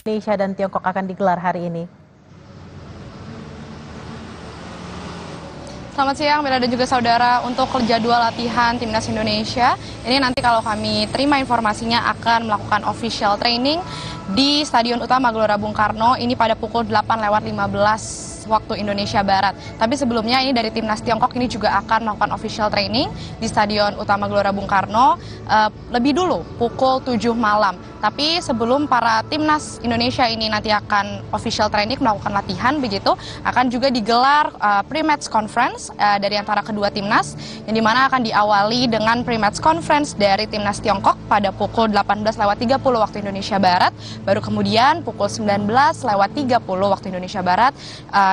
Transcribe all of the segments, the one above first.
Indonesia dan Tiongkok akan digelar hari ini? Selamat siang, Bella dan juga saudara. Untuk jadwal latihan Timnas Indonesia, ini nanti kalau kami terima informasinya akan melakukan official training di Stadion Utama Gelora Bung Karno, ini pada pukul 8.15 waktu Indonesia Barat. Tapi sebelumnya ini dari Timnas Tiongkok ini juga akan melakukan official training di Stadion Utama Gelora Bung Karno lebih dulu, pukul 7 malam. Tapi sebelum para Timnas Indonesia ini nanti akan official training melakukan latihan begitu, akan juga digelar pre-match conference dari antara kedua timnas, yang dimana akan diawali dengan pre-match conference dari Timnas Tiongkok pada pukul 18.30 waktu Indonesia Barat, baru kemudian pukul 19.30 waktu Indonesia Barat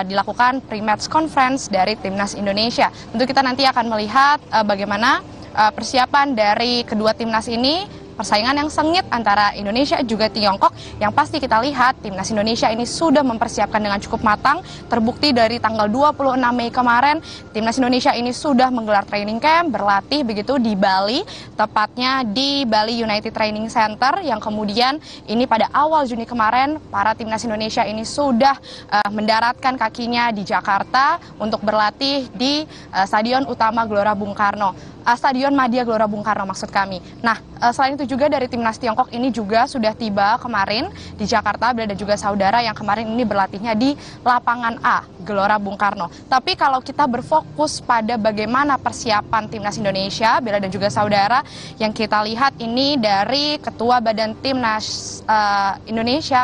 dilakukan pre-match conference dari Timnas Indonesia. Tentu kita nanti akan melihat bagaimana persiapan dari kedua timnas ini. Persaingan yang sengit antara Indonesia juga Tiongkok, yang pasti kita lihat Timnas Indonesia ini sudah mempersiapkan dengan cukup matang. Terbukti dari tanggal 26 Mei kemarin, Timnas Indonesia ini sudah menggelar training camp, berlatih begitu di Bali, tepatnya di Bali United Training Center, yang kemudian ini pada awal Juni kemarin, para Timnas Indonesia ini sudah mendaratkan kakinya di Jakarta untuk berlatih di Stadion Utama Gelora Bung Karno. Stadion Madia Gelora Bung Karno maksud kami. Nah, selain itu juga dari Timnas Tiongkok ini juga sudah tiba kemarin di Jakarta, Bella dan juga saudara, yang kemarin ini berlatihnya di lapangan A Gelora Bung Karno. Tapi kalau kita berfokus pada bagaimana persiapan Timnas Indonesia, Bella dan juga saudara, yang kita lihat ini dari Ketua Badan Timnas Indonesia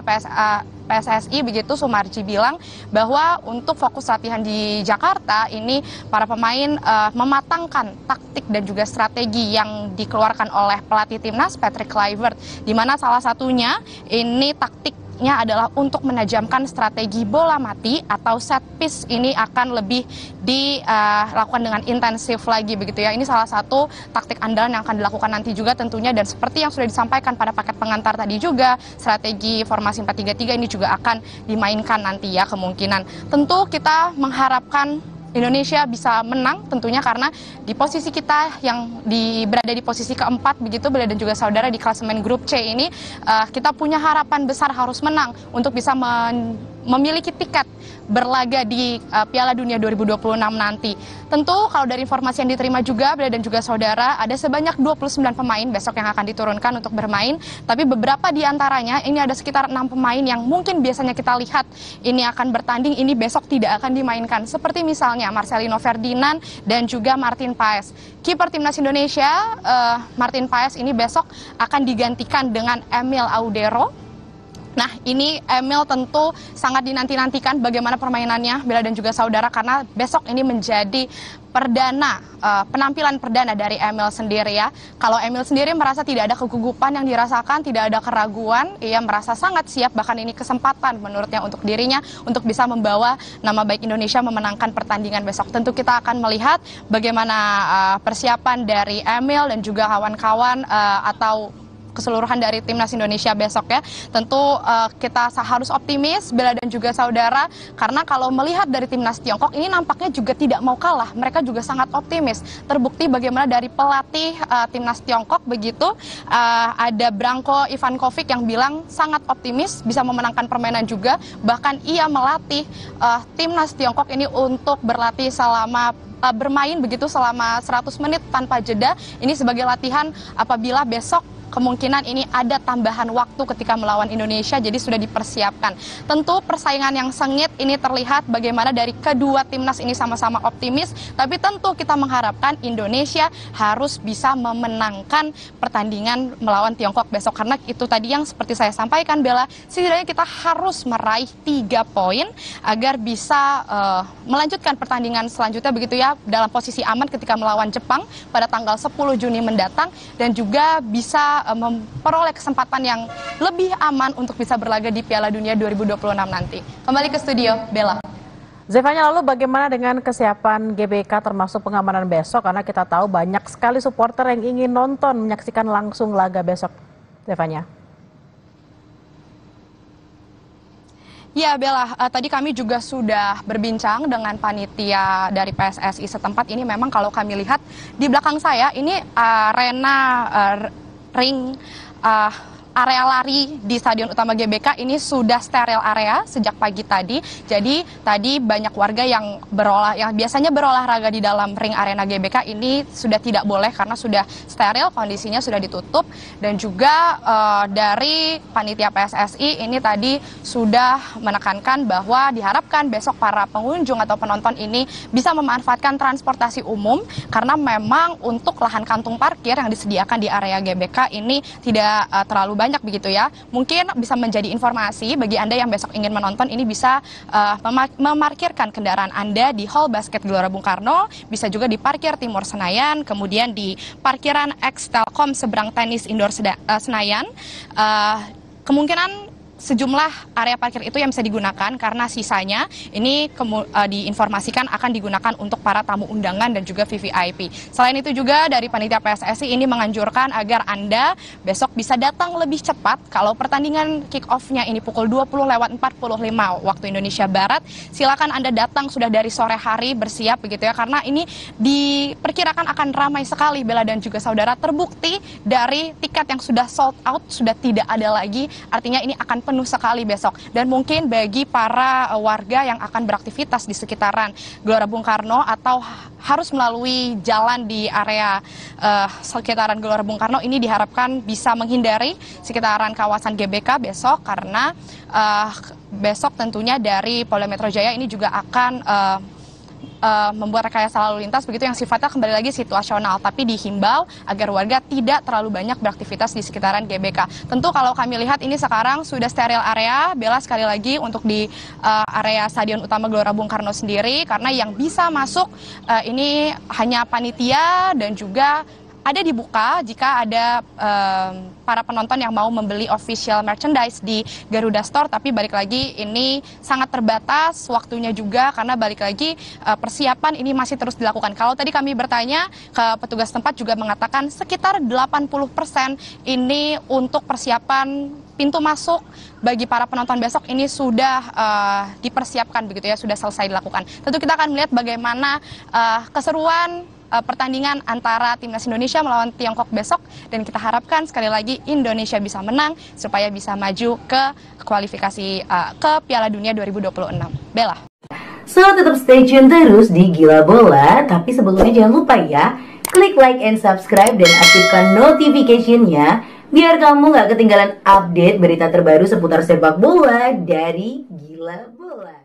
PSSI begitu, Sumarji, bilang bahwa untuk fokus latihan di Jakarta ini para pemain mematangkan taktik dan juga strategi yang dikeluarkan oleh pelatih timnas Patrick Kluivert, di mana salah satunya ini taktiknya adalah untuk menajamkan strategi bola mati atau set piece, ini akan lebih dilakukan dengan intensif lagi begitu ya. Ini salah satu taktik andalan yang akan dilakukan nanti juga tentunya, dan seperti yang sudah disampaikan pada paket pengantar tadi juga, strategi formasi 4-3-3 ini juga akan dimainkan nanti ya kemungkinan. Tentu kita mengharapkan Indonesia bisa menang tentunya, karena di posisi kita yang berada di posisi keempat begitu, Bella dan juga saudara, di klasemen grup C ini kita punya harapan besar harus menang untuk bisa memiliki tiket berlaga di Piala Dunia 2026 nanti. Tentu kalau dari informasi yang diterima juga, Bella dan juga saudara, ada sebanyak 29 pemain besok yang akan diturunkan untuk bermain, tapi beberapa di antaranya ini ada sekitar 6 pemain yang mungkin biasanya kita lihat ini akan bertanding, ini besok tidak akan dimainkan. Seperti misalnya Marcelino Ferdinand dan juga Martin Paes. Kiper Timnas Indonesia, Martin Paes, ini besok akan digantikan dengan Emil Audero. Nah, ini Emil tentu sangat dinanti-nantikan bagaimana permainannya, Bella dan juga saudara, karena besok ini menjadi penampilan perdana dari Emil sendiri ya. Kalau Emil sendiri merasa tidak ada kegugupan yang dirasakan, tidak ada keraguan, ia merasa sangat siap, bahkan ini kesempatan menurutnya untuk dirinya untuk bisa membawa nama baik Indonesia memenangkan pertandingan besok. Tentu kita akan melihat bagaimana persiapan dari Emil dan juga kawan-kawan atau keseluruhan dari Timnas Indonesia besok ya. Tentu kita harus optimis, Bella dan juga saudara, karena kalau melihat dari Timnas Tiongkok ini nampaknya juga tidak mau kalah. Mereka juga sangat optimis. Terbukti bagaimana dari pelatih Timnas Tiongkok begitu, ada Branko Ivankovic yang bilang sangat optimis bisa memenangkan permainan juga. Bahkan ia melatih Timnas Tiongkok ini untuk berlatih selama bermain begitu selama 100 menit tanpa jeda. Ini sebagai latihan apabila besok kemungkinan ini ada tambahan waktu ketika melawan Indonesia, jadi sudah dipersiapkan. Tentu persaingan yang sengit ini terlihat bagaimana dari kedua timnas ini sama-sama optimis, tapi tentu kita mengharapkan Indonesia harus bisa memenangkan pertandingan melawan Tiongkok besok, karena itu tadi yang seperti saya sampaikan, Bella, setidaknya kita harus meraih 3 poin agar bisa melanjutkan pertandingan selanjutnya begitu ya, dalam posisi aman ketika melawan Jepang pada tanggal 10 Juni mendatang, dan juga bisa memperoleh kesempatan yang lebih aman untuk bisa berlaga di Piala Dunia 2026 nanti. Kembali ke studio, Bella. Zevanya, lalu bagaimana dengan kesiapan GBK termasuk pengamanan besok? Karena kita tahu banyak sekali supporter yang ingin nonton, menyaksikan langsung laga besok. Zevanya. Ya Bella, tadi kami juga sudah berbincang dengan panitia dari PSSI setempat. Ini memang kalau kami lihat di belakang saya ini arena ring area lari di Stadion Utama GBK ini sudah steril area sejak pagi tadi. Jadi tadi banyak warga yang biasanya berolahraga di dalam ring arena GBK ini sudah tidak boleh karena sudah steril, kondisinya sudah ditutup. Dan juga dari panitia PSSI ini tadi sudah menekankan bahwa diharapkan besok para pengunjung atau penonton ini bisa memanfaatkan transportasi umum karena memang untuk lahan kantung parkir yang disediakan di area GBK ini tidak terlalu banyak begitu ya. Mungkin bisa menjadi informasi bagi Anda yang besok ingin menonton, ini bisa memarkirkan kendaraan Anda di Hall Basket Gelora Bung Karno, bisa juga di parkir Timur Senayan, kemudian di parkiran X Telkom seberang tenis indoor Senayan. Kemungkinan sejumlah area parkir itu yang bisa digunakan karena sisanya ini diinformasikan akan digunakan untuk para tamu undangan dan juga VVIP. Selain itu juga dari panitia PSSI ini menganjurkan agar Anda besok bisa datang lebih cepat. Kalau pertandingan kick off-nya ini pukul 20:45 waktu Indonesia Barat, silakan Anda datang sudah dari sore hari bersiap begitu ya, karena ini diperkirakan akan ramai sekali Bella dan juga saudara. Terbukti dari tiket yang sudah sold out sudah tidak ada lagi, artinya ini akan penuh sekali besok. Dan mungkin bagi para warga yang akan beraktivitas di sekitaran Gelora Bung Karno atau harus melalui jalan di area sekitaran Gelora Bung Karno, ini diharapkan bisa menghindari sekitaran kawasan GBK besok karena besok tentunya dari Polda Metro Jaya ini juga akan membuat rekayasa lalu lintas begitu yang sifatnya kembali lagi situasional, tapi dihimbau agar warga tidak terlalu banyak beraktivitas di sekitaran GBK. Tentu kalau kami lihat ini sekarang sudah steril area, Bella, sekali lagi untuk di area Stadion Utama Gelora Bung Karno sendiri, karena yang bisa masuk ini hanya panitia dan juga ada dibuka jika ada para penonton yang mau membeli official merchandise di Garuda Store, tapi balik lagi ini sangat terbatas waktunya juga karena balik lagi persiapan ini masih terus dilakukan. Kalau tadi kami bertanya ke petugas tempat juga mengatakan sekitar 80% ini untuk persiapan pintu masuk bagi para penonton besok ini sudah dipersiapkan begitu ya, sudah selesai dilakukan. Tentu kita akan melihat bagaimana keseruan pertandingan antara timnas Indonesia melawan Tiongkok besok, dan kita harapkan sekali lagi Indonesia bisa menang supaya bisa maju ke kualifikasi ke Piala Dunia 2026. Bella. So tetap stay tune terus di Gila Bola, tapi sebelumnya jangan lupa ya, klik like and subscribe dan aktifkan notification-nya biar kamu nggak ketinggalan update berita terbaru seputar sepak bola dari Gila Bola.